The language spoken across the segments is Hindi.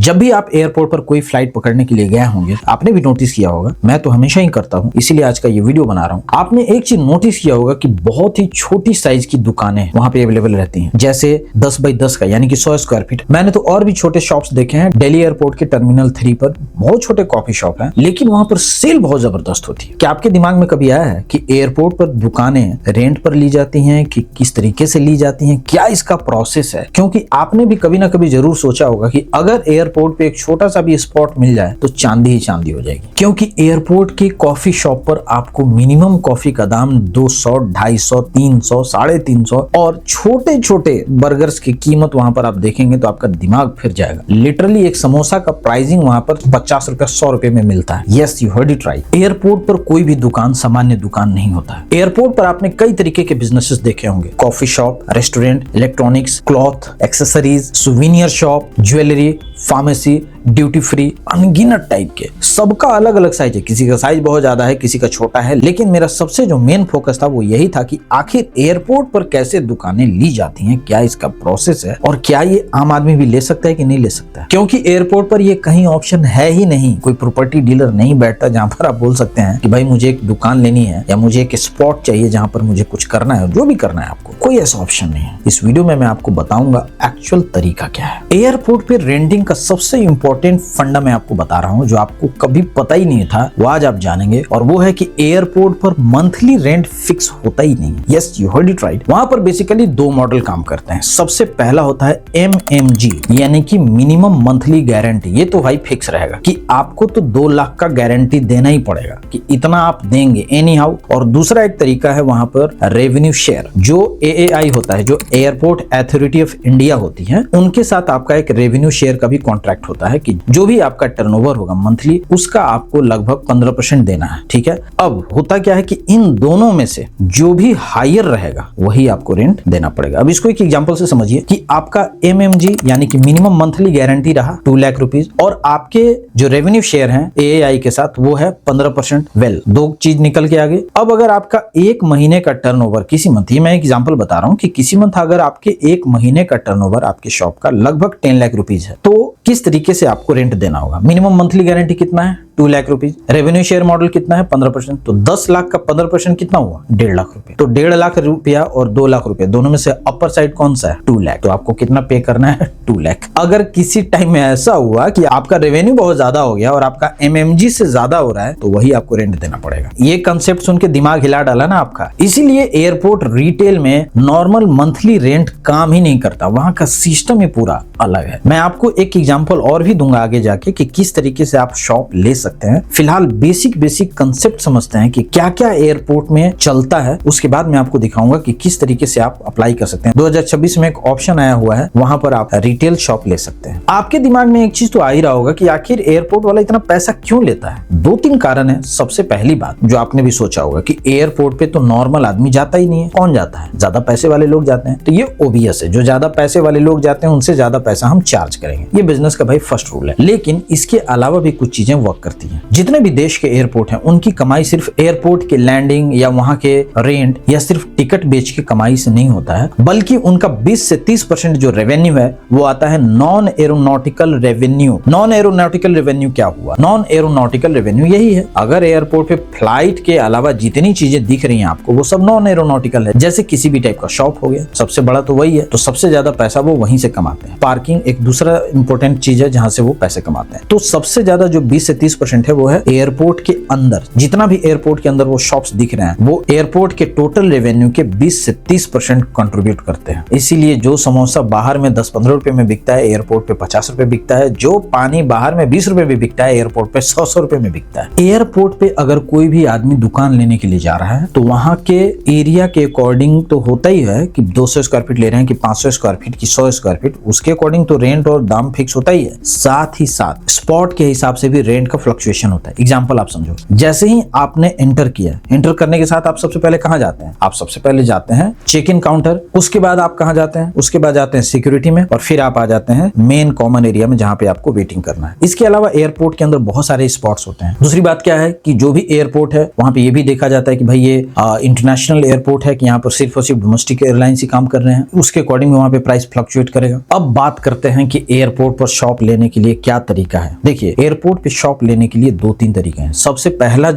जब भी आप एयरपोर्ट पर कोई फ्लाइट पकड़ने के लिए गए होंगे, आपने भी नोटिस किया होगा, मैं तो हमेशा ही करता हूँ, इसीलिए आज का ये वीडियो बना रहा हूँ। आपने एक चीज नोटिस किया होगा कि बहुत ही छोटी साइज की दुकानें वहां पे अवेलेबल रहती हैं, जैसे 10 बाई 10 का यानी कि 100 स्क्वायर फीट। मैंने तो और भी छोटे शॉप्स देखे हैं। दिल्ली एयरपोर्ट के टर्मिनल 3 पर बहुत छोटे कॉफी शॉप हैं, लेकिन वहां पर सेल बहुत जबरदस्त होती है। क्या आपके दिमाग में कभी आया है कि एयरपोर्ट पर दुकानें रेंट पर ली जाती हैं, कि किस तरीके से ली जाती हैं, क्या इसका प्रोसेस है? क्योंकि आपने भी कभी ना कभी जरूर सोचा होगा कि अगर एयरपोर्ट पे एक छोटा सा भी स्पॉट मिल जाए तो चांदी ही चांदी हो जाएगी। क्योंकि एयरपोर्ट की कॉफी शॉप पर आपको मिनिमम कॉफी का दाम 200, 250, 300, 350 और छोटे छोटे बर्गर्स की कीमत वहां पर आप देखेंगे तो आपका दिमाग फिर जाएगा। लिटरली एक समोसा का प्राइसिंग वहां पर 50 रुपए, 100 रुपए में मिलता है। Yes, you heard it right. Airport पर कोई भी दुकान सामान्य दुकान नहीं होता है। एयरपोर्ट पर आपने कई तरीके के बिजनेसेस देखे होंगे, coffee shop, restaurant, electronics, cloth, accessories, souvenir shop, jewellery, pharmacy, duty free, अनगिनत टाइप के। सबका अलग अलग साइज है, किसी का साइज बहुत ज्यादा है, किसी का छोटा है। लेकिन मेरा सबसे जो मेन फोकस था वो यही था कि आखिर एयरपोर्ट पर कैसे दुकानें ली जाती हैं, क्या इसका प्रोसेस है और क्या ये आम आदमी भी ले सकता है कि नहीं ले सकता है। क्योंकि एयरपोर्ट पर ये कहीं ऑप्शन है ही नहीं, कोई प्रॉपर्टी डीलर नहीं बैठता जहां पर आप बोल सकते हैं कि भाई मुझे एक दुकान लेनी है या मुझे एक स्पॉट चाहिए जहां पर मुझे कुछ करना है, जो भी करना है आपको, कोई ऐसा ऑप्शन नहीं है। इस वीडियो में मैं आपको बताऊंगा एक्चुअल तरीका क्या है। एयरपोर्ट पे रेंटिंग का सबसे इंपॉर्टेंट फंडा मैं आपको बता रहा हूं, जो आपको कभी पता ही नहीं था, वो आज आप जानेंगे। और वो है कि एयरपोर्ट पर मंथली रेंट फिक्स होता ही नहीं। Yes, you heard it right. वहां पर बेसिकली 2 मॉडल काम करते हैं। सबसे पहला होता है MMG यानी कि मिनिमम मंथली गारंटी। ये तो भाई फिक्स रहेगा कि आपको तो 2 लाख का गारंटी देना ही पड़ेगा कि इतना आप देंगे एनी हाउ। और दूसरा एक तरीका है वहां पर रेवेन्यू शेयर, जो AAI होता है, जो एयरपोर्ट अथॉरिटी ऑफ इंडिया होती है, उनके साथ आपका एक रेवेन्यू शेयर का भी कॉन्ट्रैक्ट होता है कि जो भी आपका टर्नओवर होगा मंथली, उसका आपको लगभग 15% देना है। ठीक है। अब होता क्या है कि इन दोनों में से जो भी हायर रहेगा वही आपको रेंट देना पड़ेगा। अब इसको एक एग्जांपल से समझिए कि आपका MMG यानी कि मिनिमम मंथली गारंटी रहा 2 लाख रुपीस और आपके जो रेवेन्यू शेयर है AAI के साथ वो है 15%। वेल, 2 चीज निकल के आगे। अब अगर आपका 1 महीने का टर्नओवर किसी मंथ, ये मैं एग्जांपल बता रहा हूं कि किसी मंथ अगर आपके 1 महीने का टर्नओवर आपके शॉप का लगभग 10 लाख रुपीस है, तो किस तरीके से आपको रेंट देना होगा। मिनिमम मंथली गारंटी कितना है? 2 lakh rupees. Revenue share model कितना है? 15%। तो 10 लाख का 15% कितना हुआ? 1.5 लाख रुपए। तो 1.5 लाख रुपया और 2 लाख रुपए दोनों में से अपर साइड कौन सा है? 2 लाख। तो आपको कितना पे करना है? 2 लाख। अगर किसी टाइम में ऐसा हुआ कि आपका रेवेन्यू बहुत ज्यादा हो गया और आपका MMG से ज्यादा हो रहा है, तो वही आपको रेंट देना पड़ेगा। ये कंसेप्ट सुन के दिमाग हिला डाला ना आपका। इसीलिए एयरपोर्ट रिटेल में नॉर्मल मंथली रेंट काम ही नहीं करता, वहां का सिस्टम ही पूरा अलग है। मैं आपको एक एग्जांपल और भी दूंगा आगे जाके कि किस तरीके से आप शॉप ले सकते हैं। फिलहाल बेसिक कंसेप्ट समझते हैं कि क्या क्या एयरपोर्ट में चलता है, उसके बाद मैं आपको दिखाऊंगा कि किस तरीके से आप अप्लाई कर सकते हैं। 2026 में एक ऑप्शन आया हुआ है, वहां पर आप रिटेल शॉप ले सकते हैं। आपके दिमाग में एक चीज तो आ ही रहा होगा कि आखिर एयरपोर्ट वाला इतना पैसा क्यों लेता है। 2-3 कारण है। सबसे पहली बात जो आपने भी सोचा होगा कि एयरपोर्ट पे तो नॉर्मल आदमी जाता ही नहीं है। कौन जाता है? ज्यादा पैसे वाले लोग जाते हैं। तो ये ओबियस है, जो ज्यादा पैसे वाले लोग जाते हैं उनसे ज्यादा पैसा हम चार्ज करेंगे। ये बिजनेस का भाई फर्स्ट रूल है। लेकिन इसके अलावा भी कुछ चीजें वर्क करती हैं। जितने भी देश के एयरपोर्ट हैं उनकी कमाई सिर्फ एयरपोर्ट के लैंडिंग या वहां के रेंट या सिर्फ टिकट बेच के कमाई से नहीं होता है, बल्कि उनका 20 से 30% जो रेवेन्यू है वो आता है non aeronautical revenue. Non aeronautical revenue क्या हुआ? नॉन एरोनॉटिकल रेवेन्यू यही है, अगर एयरपोर्ट पे फ्लाइट के अलावा जितनी चीजें दिख रही हैं आपको वो सब नॉन एरोनॉटिकल है। जैसे किसी भी टाइप का शॉप हो गया, सबसे बड़ा तो वही है, तो सबसे ज्यादा पैसा वो वहीं से कमाते हैं। पार्किंग एक दूसरा इंपॉर्टेंट चीज है जहां से वो पैसे कमाते हैं। तो सबसे ज्यादा जो 20 से 30% है वो है एयरपोर्ट के अंदर। जितना भी एयरपोर्ट के अंदर वो शॉप्स दिख रहे हैं वो एयरपोर्ट के टोटल रेवेन्यू के 20 से 30% कंट्रीब्यूट करते हैं। इसीलिए जो समोसा बाहर में 10-15 रुपए में बिकता है, एयरपोर्ट पे 50 रुपए बिकता है। जो पानी बाहर में 20 रुपए में बिकता है, एयरपोर्ट पे 100 रुपए में बिकता है। एयरपोर्ट पे अगर कोई भी आदमी दुकान लेने के लिए जा रहा है तो वहां के एरिया के अकॉर्डिंग तो होता ही है कि 200 स्क्वायर फीट ले रहे हैं कि 500 स्क्वायर फीट की 100 स्क्वायर फीट, उसके अकॉर्डिंग तो रेंट और दाम फिक्स होता ही है। साथ ही साथ स्पॉट के हिसाब से भी रेंट का फ्लक्चुएशन होता है। एग्जाम्पल आप समझो, जैसे ही आपने एंटर किया, एंटर करने के साथ आप सबसे पहले कहाँ जाते हैं? आप सबसे पहले जाते हैं चेक इन काउंटर, उसके बाद आप कहाँ जाते हैं? उसके बाद जाते हैं सिक्योरिटी में, और फिर आप आ जाते हैं मेन कॉमन एरिया में जहाँ पे आपको वेटिंग करना है। इसके अलावा एयरपोर्ट के अंदर बहुत सारे स्पॉट्स होते हैं। दूसरी बात क्या है कि जो भी एयरपोर्ट है वहां पे ये भी देखा जाता है कि भाई ये इंटरनेशनल एयरपोर्ट है कि यहाँ पर सिर्फ और सिर्फ डोमेस्टिक एयरलाइंस ही काम कर रहे हैं, उसके अकॉर्डिंग वहां पे प्राइस फ्लक्चुएट करेगा। अब बात करते हैं कि एयरपोर्ट पर शॉप लेने के लिए क्या तरीका है। देखिए, एयरपोर्ट पे शॉप लेने के लिए 2-3 तरीके हैं। सबसे पहला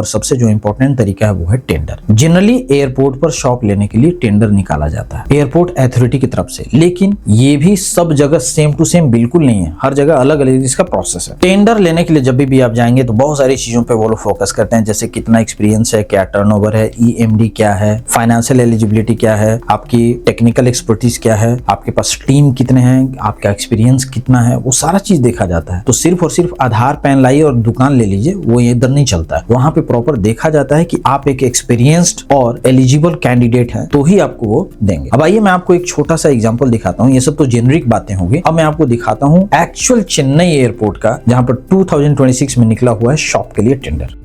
सबसे इंपॉर्टेंट तरीका है वो है टेंडर। जनरली एयरपोर्ट पर शॉप लेने के लिए टेंडर निकाला जाता है एयरपोर्ट अथॉरिटी की तरफ से, लेकिन ये भी सब जगह सेम टू सेम बिल्कुल नहीं है, हर जगह अलग अलग इसका प्रोसेस है। टेंडर लेने के लिए जब भी आप जाएंगे तो बहुत सारी चीजों पे वो लोग फोकस करते हैं, जैसे कितना एक्सपीरियंस है, क्या टर्नओवर है, ईएमडी क्या है, फाइनेंशियल एलिजिबिलिटी क्या है, आपकी टेक्निकल एक्सपर्टीज क्या है, आपके पास टीम कितने हैं, आपका एक्सपीरियंस कितना है, वो सारा चीज देखा जाता है। तो सिर्फ और सिर्फ आधार पैन लाइए और दुकान ले लीजिए, वो इधर नहीं चलता है। वहां पे प्रॉपर देखा जाता है कि आप एक एक्सपीरियंस्ड और एलिजिबल कैंडिडेट हैं, तो ही आपको वो देंगे। अब आइए मैं आपको एक छोटा सा एग्जांपल दिखाता हूँ। ये सब तो जेनरिक बातें होंगी। अब मैं आपको दिखाता हूँ एक्चुअल चेन्नई एयरपोर्ट का, जहां पर 2026 में निकला हुआ है शॉप के लिए टेंडर।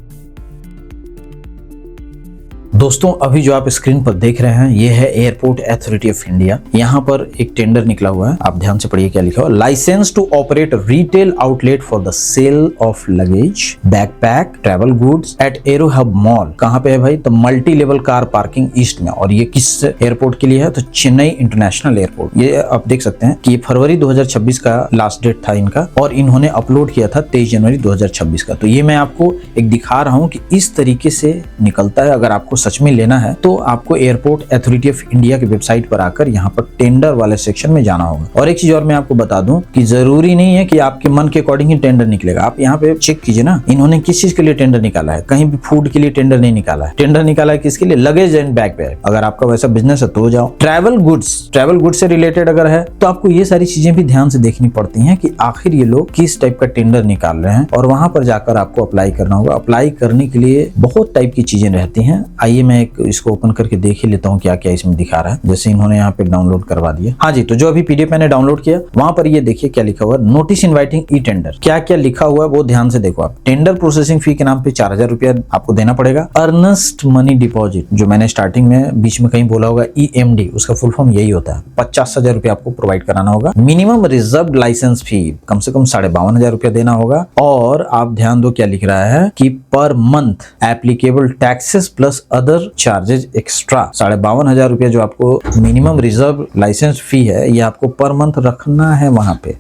दोस्तों, अभी जो आप स्क्रीन पर देख रहे हैं ये है एयरपोर्ट अथॉरिटी ऑफ इंडिया। यहाँ पर एक टेंडर निकला हुआ है, आप ध्यान से पढ़िए क्या लिखा हुआ है। License to operate retail outlet for the sale of luggage, backpack, travel goods at Aero Hub mall. कहाँ पे है भाई? तो multi level car parking east में। और ये किस एयरपोर्ट के लिए है? तो चेन्नई इंटरनेशनल एयरपोर्ट। ये आप देख सकते हैं कि फरवरी 2026 का लास्ट डेट था इनका, और इन्होंने अपलोड किया था 23 जनवरी 2026 का। तो ये मैं आपको एक दिखा रहा हूँ कि इस तरीके से निकलता है। अगर आपको सच में लेना है तो आपको एयरपोर्ट अथॉरिटी ऑफ इंडिया की वेबसाइट पर आकर यहाँ पर टेंडर वाले सेक्शन में जाना होगा। और एक चीज और मैं आपको बता दूं कि जरूरी नहीं है कि आपके मन के अकॉर्डिंग ही टेंडर निकलेगा। आप यहाँ पे चेक कीजिए ना, इन्होंने किस चीज के लिए टेंडर निकाला है। कहीं भी फूड के लिए टेंडर नहीं निकाला है। टेंडर निकाला है किसके लिए? Luggage and backpack. अगर आपका वैसा बिजनेस है तो जाओ। ट्रैवल गुड्स से रिलेटेड अगर है तो आपको ये सारी चीजें भी ध्यान से देखनी पड़ती है कि आखिर ये लोग किस टाइप का टेंडर निकाल रहे हैं, और वहां पर जाकर आपको अप्लाई करना होगा। अप्लाई करने के लिए बहुत टाइप की चीजें रहती हैं। आइए मैं इसको ओपन करके देख ही लेता हूँ क्या क्या इसमें दिखा रहा है। जैसे इन्होंने यहाँ पे डाउनलोड करवा दिया। हाँ जी, तो जो अभी पीडीएफ मैंने डाउनलोड किया वहां पर ये देखिए क्या लिखा हुआ है, नोटिस इनवाइटिंग ई टेंडर। क्या क्या लिखा हुआ है वो ध्यान से देखो आप। टेंडर प्रोसेसिंग फी के नाम पे 4000 रुपया आपको देना पड़ेगा। अर्नेस्ट मनी डिपॉजिट, जो मैंने स्टार्टिंग में बीच में कहीं बोला होगा ईएमडी, उसका फुल फॉर्म यही होता है। 50,000 रुपया आपको प्रोवाइड कराना होगा। मिनिमम रिजर्व लाइसेंस फी कम से कम 52,500 रुपया देना होगा। और आप ध्यान दो क्या लिख रहा है कि per month applicable taxes plus other charges extra 52,500 रुपया जो आपको मिनिमम रिजर्व लाइसेंस फी है, ये आपको पर मंथ रखना है वहां पे।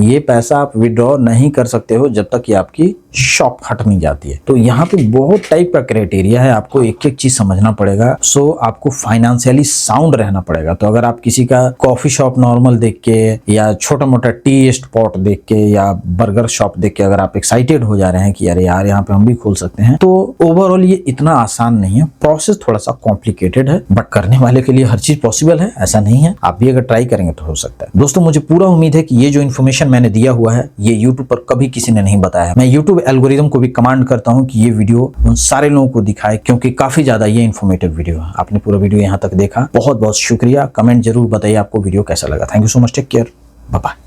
ये पैसा आप विड्रॉ नहीं कर सकते हो जब तक कि आपकी शॉप हट नहीं जाती है। तो यहाँ पे बहुत टाइप का क्राइटेरिया है, आपको एक एक चीज समझना पड़ेगा। सो आपको फाइनेंशियली साउंड रहना पड़ेगा। तो अगर आप किसी का कॉफी शॉप नॉर्मल देख के या छोटा मोटा टी स्पॉट देख के या बर्गर शॉप देख के अगर आप एक्साइटेड हो जा रहे हैं कि अरे यार यहाँ पे हम भी खोल सकते हैं, तो ओवरऑल ये इतना आसान नहीं है। प्रोसेस थोड़ा सा कॉम्प्लिकेटेड है, बट करने वाले के लिए हर चीज पॉसिबल है, ऐसा नहीं है। आप भी अगर ट्राई करेंगे तो हो सकता है। दोस्तों, मुझे पूरा उम्मीद है कि ये जो इन्फॉर्मेशन मैंने दिया हुआ है ये यूट्यूब पर कभी किसी ने नहीं बताया। मैं यूट्यूब एल्गोरिदम को भी कमांड करता हूं कि ये वीडियो उन सारे लोगों को दिखाए, क्योंकि काफी ज्यादा ये इन्फॉर्मेटिव वीडियो है। आपने पूरा वीडियो यहां तक देखा, बहुत बहुत शुक्रिया। कमेंट जरूर बताइए आपको वीडियो कैसा लगा। Thank you so much, take care, bye bye.